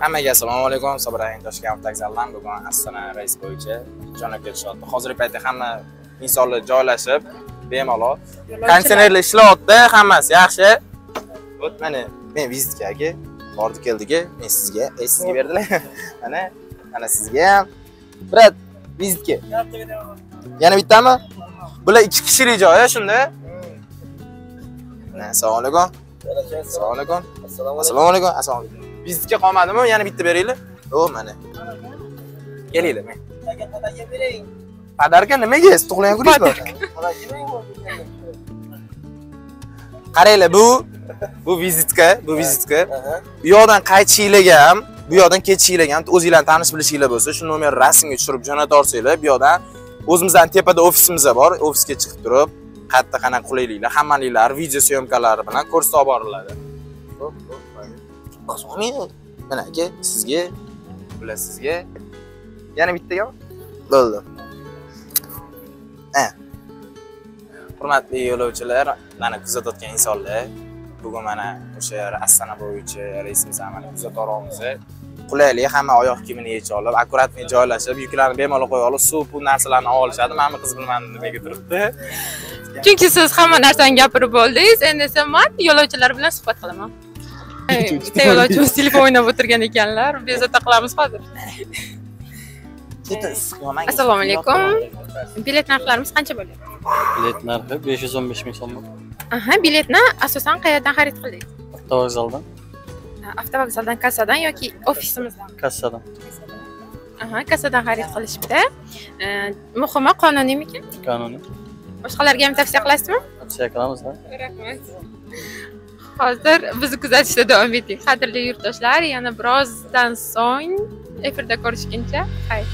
Hammaga assalomu alaykum. Sabirayin Toshkent vokzalidan bugun Astana reys bo'yicha jo'nab ketishyapti. Hozirgi paytda hamma insonlar joylashib, bemalol konditsionerlar ishlayapti, hammasi yaxshi. O't mana men vizitkaga bordi keldiga, men sizga berdilar. Mana sizga ham brat vizitka. Yana bittami? Bular 2 kishilik joy, shunda. Assalomu alaykum. Assalomu alaykum. Assalomu alaykum. Assalomu alaykum. Vizitka qolmadimi? Yana bitta beringlar. O, mana. Kelinglar men. Podarka bering. Podarka nimaga? Siz tug'ilgan kuningiz bor. Qaranglar, bu vizitka. Bu yoqdan qaytishinglarga ham, bu yoqdan ketishinglarga ham o'zingizlarni tanish bilishinglar bo'lsa, shu nomerni rasmga tushirib jo'natarsanglar, bu yoqdan o'zimizdan tepada ofisimiz bor. Ofisga chiqib turib, qayerda qanaqa qulayliklar, hammaliklar video syomkalari bilan ko'rsatib boriladi. Mana aka, sizga, bular sizga. Yana bittaga bo'ldi. Hurmatli yo'lovchilar, mana kuzatayotgan insonlar, bugun mana o'sha Astana bo'yicha reysimizni amalga kuzatamiz. Qulaylik, hamma oyoq kiyimini yechib olib, akkuratni joylashib, yuklarni bemalol qo'yib olib, suv, pul narsalarni olishadi. Meni qiz bilmadim nimaga turibdi. Chunki siz hamma narsani gapirib bo'ldingiz, endi esa men yo'lovchilar bilan suhbat qilaman. Bitta yo'lovchimiz telefon o'ynab o'tirgan ekanlar, bezovta qilamiz hozir. Assalomu alaykum. Bilet narxlarimiz qancha bo'ladi? Bilet narxi 515 ming so'm. Aha, biletni asosan qayerdan xarid qildingiz? Avtovokzaldan. Avtovokzaldan, kassadan yoki ofisimizdan? Kassadan. Aha, kassadan xarid qilishibdi. Muhimi qonuniymikan? Qonuniy. Boshqalarga ham tavsiya qilasizmi? Tavsiya qilamiz. Rahmat. Hozir bizni kuzatishda davom eting. Qadrli yurtdoshlar, yana birozdan so'ng efirda ko'rishguncha, xayr.